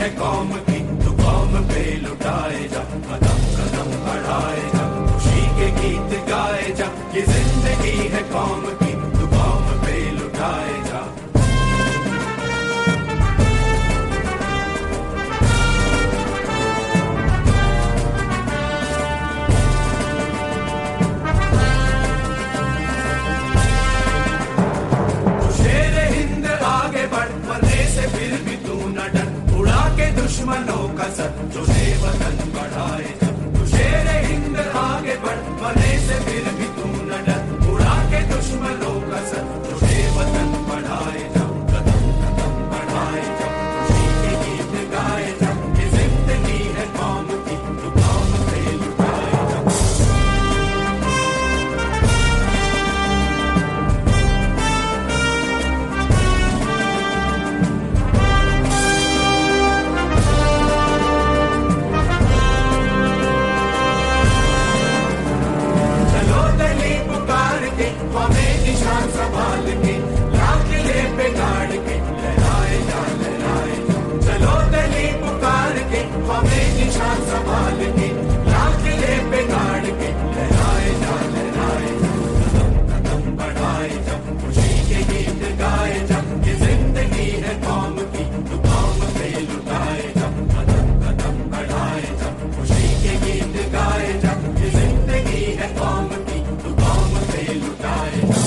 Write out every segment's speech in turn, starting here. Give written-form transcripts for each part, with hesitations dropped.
है कौम की, तू कौम पे लुटाए जा, कदम कदम बढ़ाए जा, खुशी के गीत गाए जा, ये जिंदगी है कौम की, तू कौम पे लुटाए जा। दुश्मनों का सर जो वतन बढ़ाए जा, तू शेर हिंद आगे बढ़, मरने से फिर भी तू न डर, उड़ा के दुश्मनों का सर जो वतन बढ़ाए जा, कदम कदम बढ़ाए जा, खुशी के गीत गाए जा, ये जिंदगी है कौम की, तू कौम पे लुटाए जा। निशान संभाल के लाल किले पे गाड़ के लहराए जा, लहराए जा, चलो दिली पुकार के, हमें निशान संभाल के लाल किले पे गाड़ के लहराए जा, लहराए जा, कदम कदम बढ़ाए जा, खुशी के गीत गाए जा, ये जिंदगी है कौम की, तू कौम पे लुटाए जा, कदम कदम बढ़ाए जा, खुशी के गीत गाए जा, ये जिंदगी है कौम की, तू कौम पे लुटाए जा।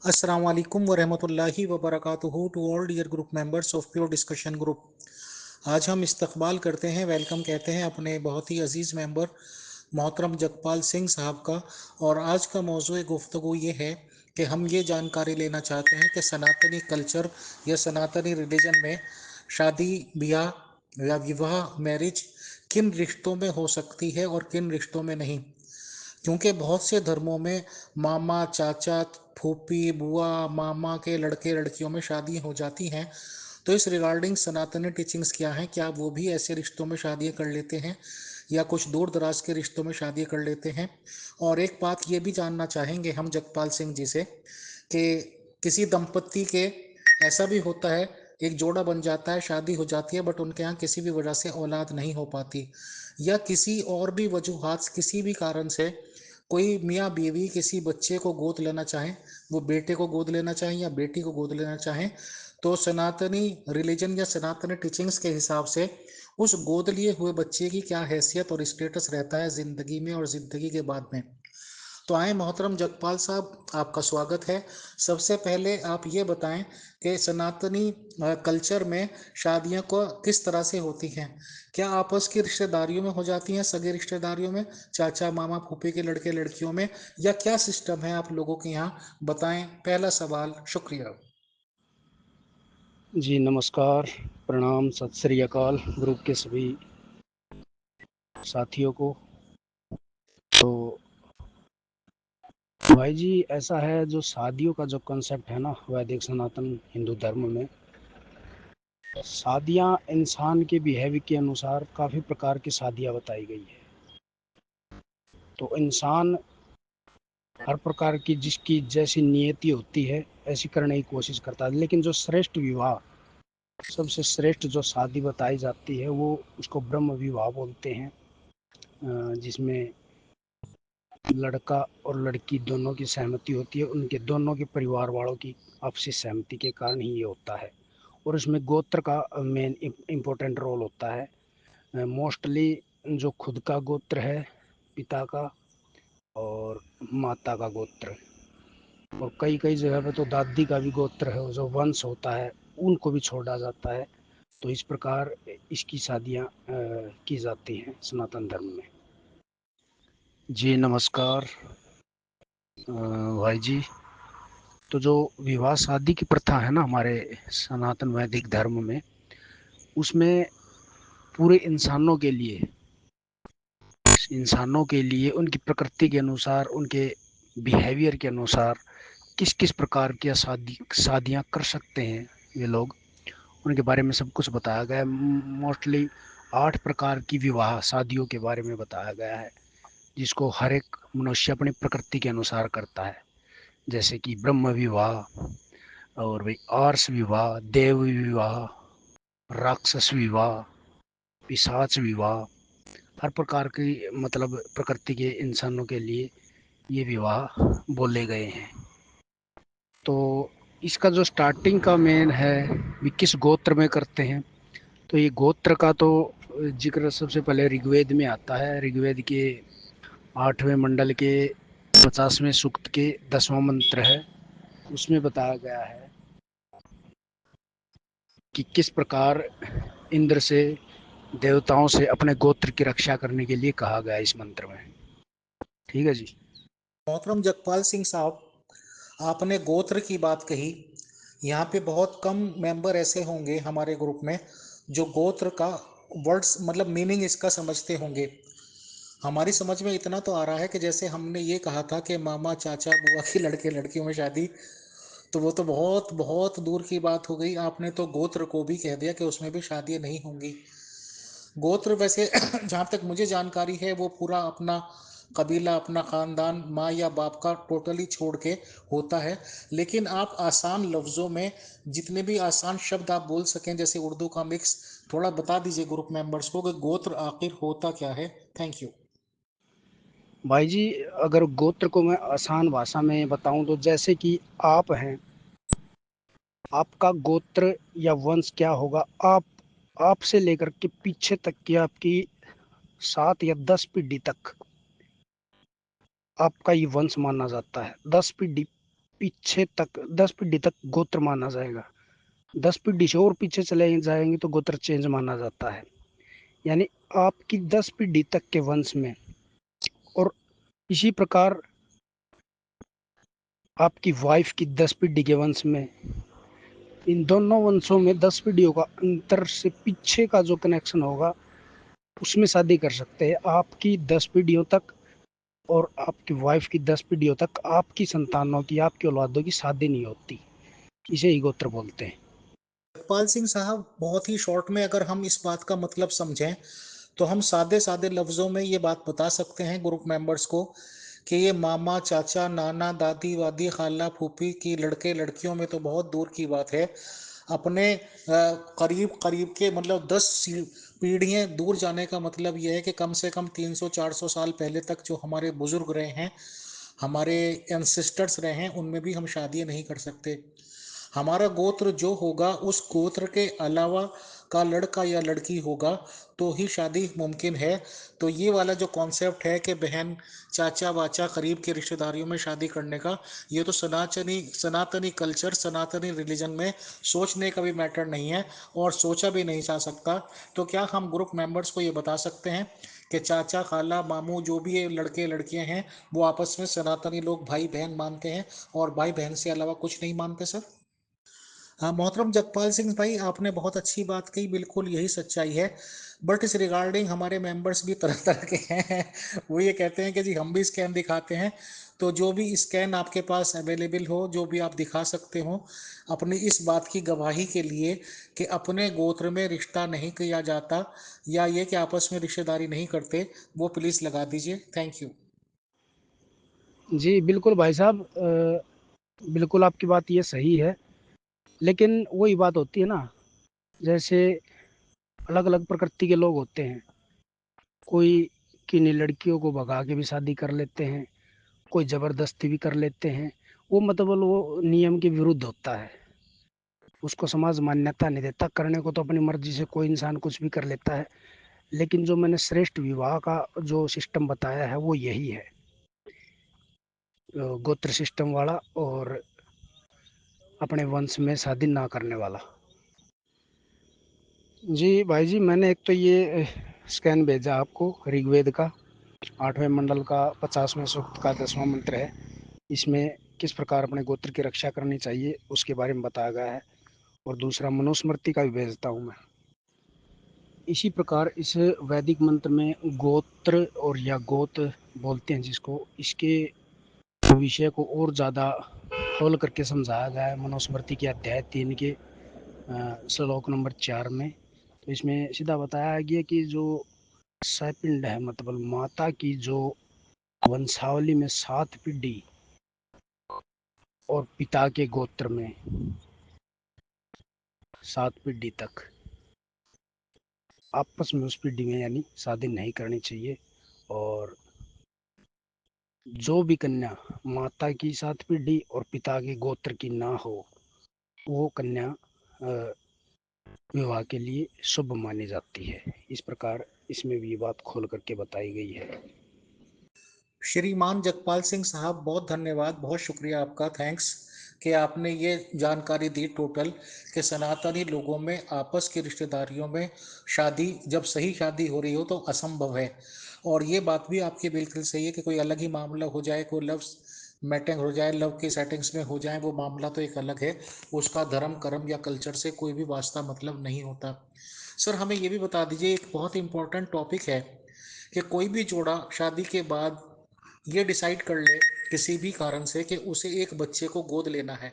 अस्सलाम वालेकुम व रहमतुल्लाहि व बरकातुहू to all dear group members of pure discussion group. आज हम इस्तकबाल करते हैं, वेलकम कहते हैं अपने बहुत ही अजीज़ मेंबर मोहतरम जगपाल सिंह साहब का। और आज का मौजूद गुफ्तगू ये है कि हम ये जानकारी लेना चाहते हैं कि सनातनी कल्चर या सनातनी रिलीजन में शादी ब्याह या विवाह मैरिज किन रिश्तों में हो सकती है और किन रिश्तों में नहीं। क्योंकि बहुत से धर्मों में मामा चाचा फूफी बुआ मामा के लड़के लड़कियों में शादी हो जाती हैं, तो इस रिगार्डिंग सनातनी टीचिंग्स क्या हैं, क्या वो भी ऐसे रिश्तों में शादियां कर लेते हैं या कुछ दूर दराज के रिश्तों में शादी कर लेते हैं। और एक बात ये भी जानना चाहेंगे हम जगपाल सिंह जी से कि किसी दंपत्ति के ऐसा भी होता है, एक जोड़ा बन जाता है, शादी हो जाती है, बट उनके यहाँ किसी भी वजह से औलाद नहीं हो पाती, या किसी और भी वजूहात किसी भी कारण से कोई मियाँ बीवी किसी बच्चे को गोद लेना चाहें, वो बेटे को गोद लेना चाहें या बेटी को गोद लेना चाहें, तो सनातनी रिलीजन या सनातनी टीचिंग्स के हिसाब से उस गोद लिए हुए बच्चे की क्या हैसियत और स्टेटस रहता है जिंदगी में और जिंदगी के बाद में। तो आए मोहतरम जगपाल साहब, आपका स्वागत है। सबसे पहले आप ये बताएं कि सनातनी कल्चर में शादियां को किस तरह से होती हैं, क्या आपस की रिश्तेदारियों में हो जाती हैं, सगे रिश्तेदारियों में, चाचा मामा फूफी के लड़के लड़कियों में, या क्या सिस्टम है आप लोगों के यहाँ, बताएं। पहला सवाल, शुक्रिया। जी नमस्कार, प्रणाम, सत श्री अकाल ग्रुप के सभी साथियों को। तो भाई जी ऐसा है, जो शादियों का जो कॉन्सेप्ट है ना वैदिक सनातन हिंदू धर्म में, शादियां इंसान के बिहेवियर के अनुसार काफ़ी प्रकार की शादियां बताई गई है। तो इंसान हर प्रकार की जिसकी जैसी नियति होती है ऐसी करने की कोशिश करता है, लेकिन जो श्रेष्ठ विवाह, सबसे श्रेष्ठ जो शादी बताई जाती है वो उसको ब्रह्म विवाह बोलते हैं, जिसमें लड़का और लड़की दोनों की सहमति होती है, उनके दोनों के परिवार वालों की आपसी सहमति के कारण ही ये होता है। और इसमें गोत्र का मेन इम्पोर्टेंट रोल होता है। मोस्टली जो खुद का गोत्र है पिता का और माता का गोत्र, और कई कई जगह पे तो दादी का भी गोत्र है, जो वंश होता है उनको भी छोड़ा जाता है। तो इस प्रकार इसकी शादियाँ की जाती हैं सनातन धर्म में। जी नमस्कार। भाई जी, तो जो विवाह शादी की प्रथा है ना हमारे सनातन वैदिक धर्म में, उसमें पूरे इंसानों के लिए उनकी प्रकृति के अनुसार, उनके बिहेवियर के अनुसार किस किस प्रकार की शादियाँ कर सकते हैं ये लोग, उनके बारे में सब कुछ बताया गया है। मोस्टली 8 प्रकार की विवाह शादियों के बारे में बताया गया है, जिसको हर एक मनुष्य अपनी प्रकृति के अनुसार करता है। जैसे कि ब्रह्म विवाह, और भाई आर्ष विवाह, देव विवाह, राक्षस विवाह, पिशाच विवाह, हर प्रकार की मतलब प्रकृति के इंसानों के लिए ये विवाह बोले गए हैं। तो इसका जो स्टार्टिंग का मेन है, भी किस गोत्र में करते हैं, तो ये गोत्र का तो जिक्र सबसे पहले ऋग्वेद में आता है। ऋग्वेद के 8वें मंडल के 50वें सूक्त के 10वां मंत्र है, उसमें बताया गया है कि किस प्रकार इंद्र से, देवताओं से अपने गोत्र की रक्षा करने के लिए कहा गया इस मंत्र में। ठीक है जी। मोहतरम जगपाल सिंह साहब, आपने गोत्र की बात कही। यहाँ पे बहुत कम मेंबर ऐसे होंगे हमारे ग्रुप में जो गोत्र का वर्ड्स मतलब मीनिंग इसका समझते होंगे। हमारी समझ में इतना तो आ रहा है कि जैसे हमने ये कहा था कि मामा चाचा बुआ की लड़के लड़कियों में शादी, तो वो तो बहुत बहुत दूर की बात हो गई। आपने तो गोत्र को भी कह दिया कि उसमें भी शादियां नहीं होंगी। गोत्र वैसे जहाँ तक मुझे जानकारी है वो पूरा अपना कबीला, अपना खानदान, माँ या बाप का टोटली छोड़ के होता है। लेकिन आप आसान लफ्ज़ों में जितने भी आसान शब्द आप बोल सकें, जैसे उर्दू का मिक्स, थोड़ा बता दीजिए ग्रुप मेंबर्स को कि गोत्र आखिर होता क्या है। Thank you. भाई जी, अगर गोत्र को मैं आसान भाषा में बताऊं तो जैसे कि आप हैं, आपका गोत्र या वंश क्या होगा, आप से लेकर के पीछे तक की आपकी 7 या 10 पीढ़ी तक आपका ये वंश माना जाता है। 10 पीढ़ी पीछे तक, 10 पीढ़ी तक गोत्र माना जाएगा। 10 पीढ़ी से और पीछे चले जाएंगे तो गोत्र चेंज माना जाता है। यानी आपकी 10 पीढ़ी तक के वंश में, और इसी प्रकार आपकी वाइफ की 10 पीढ़ी के वंश में, इन दोनों वंशों में 10 पीढ़ियों का अंतर से पीछे का जो कनेक्शन होगा उसमें शादी कर सकते हैं। आपकी 10 पीढ़ियों तक और आपकी वाइफ की 10 पीढ़ियों तक आपकी संतानों की, आपकी औलादों की शादी नहीं होती। इसे ही गोत्र बोलते हैं। जगपाल सिंह साहब, बहुत ही शॉर्ट में अगर हम इस बात का मतलब समझें तो हम सादे सादे लफ्ज़ों में ये बात बता सकते हैं ग्रुप मेंबर्स को कि ये मामा चाचा नाना दादी वादी खाला फूफी की लड़के लड़कियों में तो बहुत दूर की बात है। अपने करीब करीब के मतलब 10 पीढ़ियाँ दूर जाने का मतलब यह है कि कम से कम 300-400 साल पहले तक जो हमारे बुजुर्ग रहे हैं, हमारे एंसेस्टर्स रहे हैं, उनमें भी हम शादियाँ नहीं कर सकते। हमारा गोत्र जो होगा उस गोत्र के अलावा का लड़का या लड़की होगा तो ही शादी मुमकिन है। तो ये वाला जो कॉन्सेप्ट है कि बहन चाचा वाचा करीब के रिश्तेदारियों में शादी करने का, ये तो सनातनी सनातनी कल्चर, सनातनी रिलीजन में सोचने का भी मैटर नहीं है और सोचा भी नहीं जा सकता। तो क्या हम ग्रुप मेंबर्स को ये बता सकते हैं कि चाचा खाला मामू जो भी ये लड़के लड़कियां हैं वो आपस में सनातनी लोग भाई बहन मानते हैं और भाई बहन से अलावा कुछ नहीं मानते सर? हाँ मोहतरम जगपाल सिंह भाई, आपने बहुत अच्छी बात कही, बिल्कुल यही सच्चाई है। बट इस रिगार्डिंग हमारे मेंबर्स भी तरह तरह के हैं। वो ये कहते हैं कि जी हम भी स्कैन दिखाते हैं। तो जो भी स्कैन आपके पास अवेलेबल हो, जो भी आप दिखा सकते हो अपनी इस बात की गवाही के लिए कि अपने गोत्र में रिश्ता नहीं किया जाता या ये कि आपस में रिश्तेदारी नहीं करते, वो प्लीज़ लगा दीजिए। Thank you. जी बिल्कुल भाई साहब, बिल्कुल आपकी बात ये सही है। लेकिन वही बात होती है ना, जैसे अलग अलग प्रकृति के लोग होते हैं। कोई किन्हीं लड़कियों को भगा के भी शादी कर लेते हैं, कोई जबरदस्ती भी कर लेते हैं। वो मतलब वो नियम के विरुद्ध होता है, उसको समाज मान्यता नहीं देता। करने को तो अपनी मर्जी से कोई इंसान कुछ भी कर लेता है। लेकिन जो मैंने श्रेष्ठ विवाह का जो सिस्टम बताया है वो यही है, गोत्र सिस्टम वाला और अपने वंश में शादी ना करने वाला। जी भाई जी, मैंने एक तो ये स्कैन भेजा आपको ऋग्वेद का 8वें मंडल का 50वें सूक्त का 10वां मंत्र है। इसमें किस प्रकार अपने गोत्र की रक्षा करनी चाहिए उसके बारे में बताया गया है। और दूसरा मनुस्मृति का भी भेजता हूँ मैं। इसी प्रकार इस वैदिक मंत्र में गोत्र और या गोत बोलते हैं जिसको, इसके विषय को और ज़्यादा खोल करके समझाया गया है मनुस्मृति के अध्याय 3 के श्लोक नंबर 4 में। तो इसमें सीधा बताया गया कि जो सैपिंड है, मतलब माता की जो वंशावली में 7 पीढ़ी और पिता के गोत्र में 7 पीढ़ी तक आपस में उस पीढ़ी में यानी शादी नहीं करनी चाहिए। और जो भी कन्या माता की 7 पीढ़ी और पिता के गोत्र की ना हो वो कन्या विवाह के लिए शुभ मानी जाती है। इस प्रकार इसमें भी बात खोल करके बताई गई है। श्रीमान जगपाल सिंह साहब, बहुत धन्यवाद, बहुत शुक्रिया आपका, थैंक्स कि आपने ये जानकारी दी टोटल कि सनातनी लोगों में आपस की रिश्तेदारियों में शादी, जब सही शादी हो रही हो तो असंभव है। और ये बात भी आपकी बिल्कुल सही है कि कोई अलग ही मामला हो जाए, कोई लव मैटिंग हो जाए, लव की सेटिंग्स में हो जाए, वो मामला तो एक अलग है। उसका धर्म कर्म या कल्चर से कोई भी वास्ता मतलब नहीं होता। सर हमें ये भी बता दीजिए, एक बहुत इंपॉर्टेंट टॉपिक है कि कोई भी जोड़ा शादी के बाद ये डिसाइड कर ले किसी भी कारण से कि उसे एक बच्चे को गोद लेना है,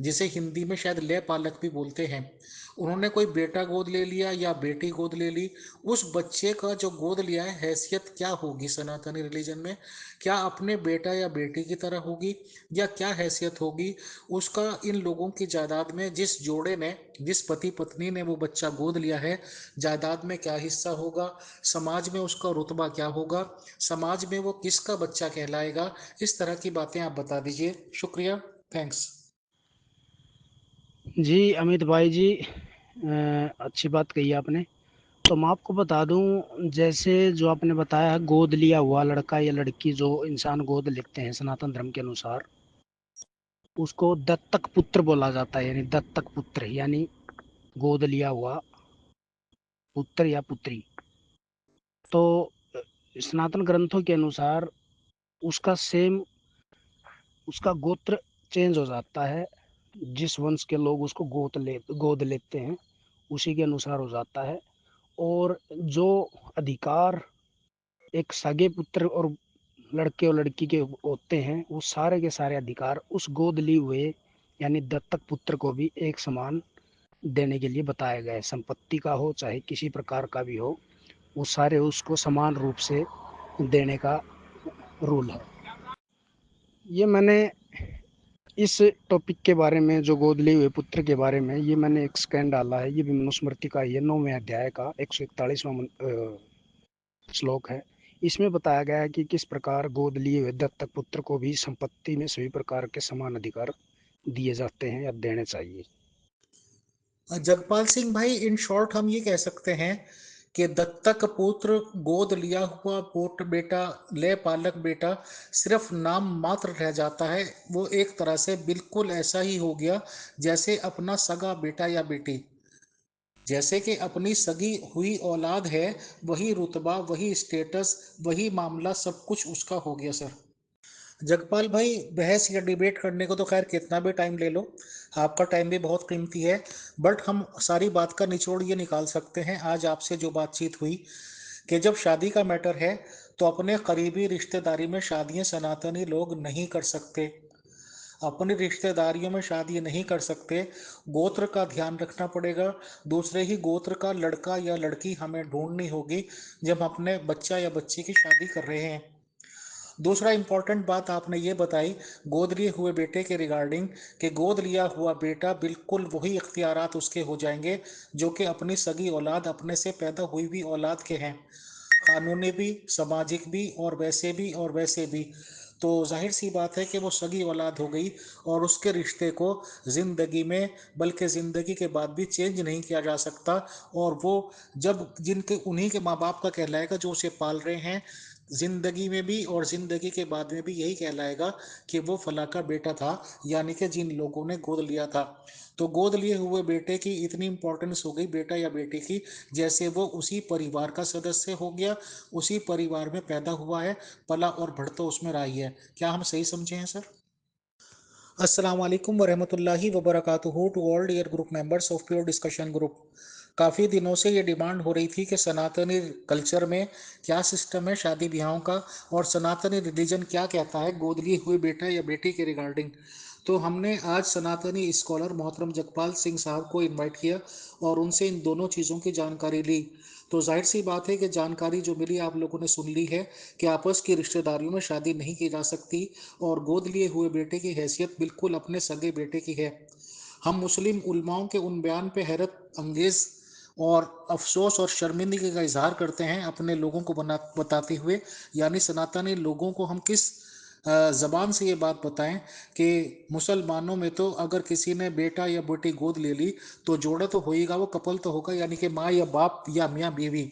जिसे हिंदी में शायद ले पालक भी बोलते हैं। उन्होंने कोई बेटा गोद ले लिया या बेटी गोद ले ली, उस बच्चे का जो गोद लिया है हैसियत क्या होगी सनातनी रिलीजन में? क्या अपने बेटा या बेटी की तरह होगी, या क्या हैसियत होगी उसका? इन लोगों की जायदाद में जिस जोड़े ने, जिस पति पत्नी ने वो बच्चा गोद लिया है, जायदाद में क्या हिस्सा होगा, समाज में उसका रुतबा क्या होगा, समाज में वो किसका बच्चा कहलाएगा? इस तरह की बातें आप बता दीजिए, शुक्रिया, थैंक्स। जी अमित भाई जी, अच्छी बात कही आपने। तो मैं आपको बता दूं, जैसे जो आपने बताया गोद लिया हुआ लड़का या लड़की जो इंसान गोद लेते हैं सनातन धर्म के अनुसार, उसको दत्तक पुत्र बोला जाता है। यानी दत्तक पुत्र यानी गोद लिया हुआ पुत्र या पुत्री। तो सनातन ग्रंथों के अनुसार उसका सेम, उसका गोत्र चेंज हो जाता है। जिस वंश के लोग उसको गोद लेते हैं उसी के अनुसार हो जाता है। और जो अधिकार एक सगे पुत्र और लड़के और लड़की के होते हैं, वो सारे के सारे अधिकार उस गोद लिए हुए यानी दत्तक पुत्र को भी एक समान देने के लिए बताया गया है। संपत्ति का हो चाहे किसी प्रकार का भी हो, वो सारे उसको समान रूप से देने का रूल है। ये मैंने इस टॉपिक के बारे में, जो गोद लिए हुए पुत्र के बारे में, ये मैंने एक स्कैन डाला है। ये भी मनुस्मृति का ही है, 9वें अध्याय का 141वां श्लोक है। इसमें बताया गया है कि किस प्रकार गोद लिए हुए दत्तक पुत्र को भी संपत्ति में सभी प्रकार के समान अधिकार दिए जाते हैं या देने चाहिए। जगपाल सिंह भाई, इन शॉर्ट हम ये कह सकते हैं कि दत्तक पुत्र, गोद लिया हुआ पोट बेटा, ले पालक बेटा सिर्फ नाम मात्र रह जाता है। वो एक तरह से बिल्कुल ऐसा ही हो गया जैसे अपना सगा बेटा या बेटी, जैसे कि अपनी सगी हुई औलाद है, वही रुतबा, वही स्टेटस, वही मामला, सब कुछ उसका हो गया सर। जगपाल भाई, बहस या डिबेट करने को तो खैर कितना भी टाइम ले लो, आपका टाइम भी बहुत कीमती है, बट हम सारी बात का निचोड़ ये निकाल सकते हैं आज आपसे जो बातचीत हुई कि जब शादी का मैटर है तो अपने करीबी रिश्तेदारी में शादियां सनातनी लोग नहीं कर सकते, अपनी रिश्तेदारियों में शादी नहीं कर सकते। गोत्र का ध्यान रखना पड़ेगा, दूसरे ही गोत्र का लड़का या लड़की हमें ढूंढनी होगी जब अपने बच्चा या बच्ची की शादी कर रहे हैं। दूसरा इंपॉर्टेंट बात आपने ये बताई गोद लिए हुए बेटे के रिगार्डिंग, कि गोद लिया हुआ बेटा बिल्कुल वही इख्तियारात उसके हो जाएंगे जो कि अपनी सगी औलाद, अपने से पैदा हुई भी औलाद के हैं, कानूनी भी, सामाजिक भी, और वैसे भी और वैसे भी। तो जाहिर सी बात है कि वो सगी औलाद हो गई और उसके रिश्ते को ज़िंदगी में, बल्कि ज़िंदगी के बाद भी चेंज नहीं किया जा सकता। और वो जब जिनके, उन्हीं के माँ बाप का कहलाएगा जो उसे पाल रहे हैं, जिंदगी में भी और जिंदगी के बाद में भी यही कहलाएगा कि वो फला का बेटा था, यानी कि जिन लोगों ने गोद लिया था। तो गोद लिए हुए बेटे की इतनी इंपॉर्टेंस हो गई, बेटा या बेटी की, जैसे वो उसी परिवार का सदस्य हो गया, उसी परिवार में पैदा हुआ है, पला और बढ़ तो उसमें रहा ही है। क्या हम सही समझे हैं सर? अस्सलाम वालेकुम वरहमतुल्लाहि वबरकातुहू to all dear group members of pure discussion group. काफ़ी दिनों से ये डिमांड हो रही थी कि सनातनी कल्चर में क्या सिस्टम है शादी ब्याहों का, और सनातनी रिलीजन क्या कहता है गोद लिए हुए बेटा या बेटी के रिगार्डिंग। तो हमने आज सनातनी स्कॉलर मोहतरम जगपाल सिंह साहब को इनवाइट किया और उनसे इन दोनों चीज़ों की जानकारी ली। तो जाहिर सी बात है कि जानकारी जो मिली आप लोगों ने सुन ली है कि आपस की रिश्तेदारियों में शादी नहीं की जा सकती और गोद लिए हुए बेटे की हैसियत बिल्कुल अपने सगे बेटे की है। हम मुस्लिम उलमाओं के उन बयान पे हैरत अंगेज और अफसोस और शर्मिंदगी का इजहार करते हैं अपने लोगों को बताते हुए, यानी सनातनी लोगों को हम किस जबान से ये बात बताएं कि मुसलमानों में तो अगर किसी ने बेटा या बेटी गोद ले ली तो जोड़ा तो होएगा, वो कपल तो होगा, यानी कि माँ या बाप या मियाँ बीवी।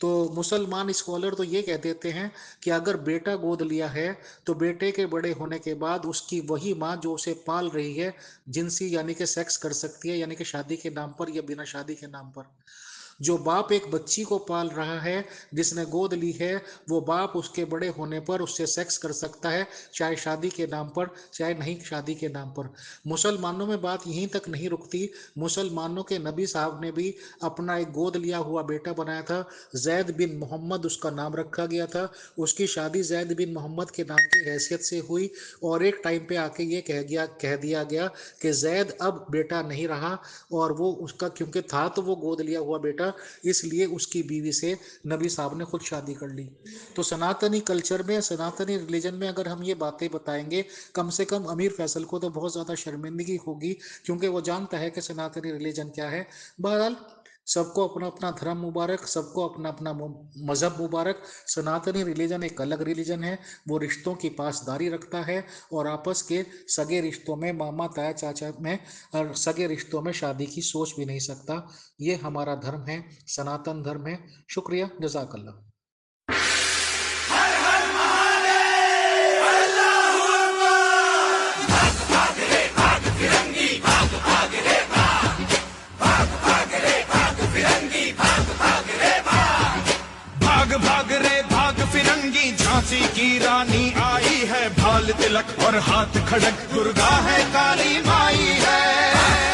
तो मुसलमान स्कॉलर तो ये कह देते हैं कि अगर बेटा गोद लिया है तो बेटे के बड़े होने के बाद उसकी वही माँ जो उसे पाल रही है जिनसी यानी कि सेक्स कर सकती है, यानी कि शादी के नाम पर या बिना शादी के नाम पर। जो बाप एक बच्ची को पाल रहा है जिसने गोद ली है, वो बाप उसके बड़े होने पर उससे सेक्स कर सकता है, चाहे शादी के नाम पर चाहे नहीं शादी के नाम पर। मुसलमानों में बात यहीं तक नहीं रुकती। मुसलमानों के नबी साहब ने भी अपना एक गोद लिया हुआ बेटा बनाया था, जैद बिन मोहम्मद उसका नाम रखा गया था। उसकी शादी जैद बिन मोहम्मद के नाम की हैसियत से हुई और एक टाइम पे आके ये कह दिया गया कि जैद अब बेटा नहीं रहा, और वो उसका क्योंकि था तो वो गोद लिया हुआ बेटा, इसलिए उसकी बीवी से नबी साहब ने खुद शादी कर ली। तो सनातनी कल्चर में, सनातनी रिलीजन में अगर हम ये बातें बताएंगे, कम से कम अमीर फैसल को तो बहुत ज़्यादा शर्मिंदगी होगी, क्योंकि वो जानता है कि सनातनी रिलीजन क्या है। बहरहाल सबको अपना अपना धर्म मुबारक, सबको अपना अपना मजहब मुबारक। सनातनी रिलीजन एक अलग रिलीजन है, वो रिश्तों की पासदारी रखता है और आपस के सगे रिश्तों में, मामा ताया चाचा में और सगे रिश्तों में शादी की सोच भी नहीं सकता। ये हमारा धर्म है, सनातन धर्म है। शुक्रिया, जजाकल्ला। भाग भाग रे भाग फिरंगी, झांसी की रानी आई है, भाल तिलक और हाथ खड़क, दुर्गा है काली माई है।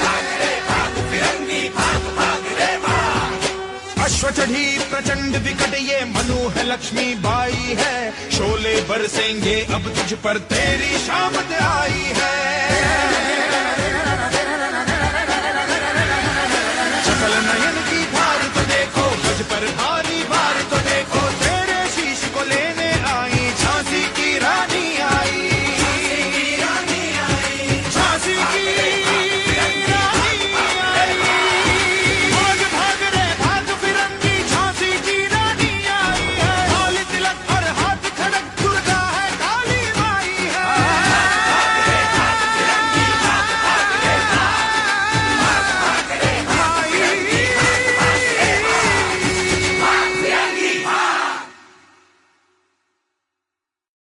भाग रे भाग फिरंगी, भाग भाग रे भाग। अश्व चढ़ी प्रचंड विकट, ये मनु है लक्ष्मी बाई है, शोले बरसेंगे अब तुझ पर, तेरी शामत आई है।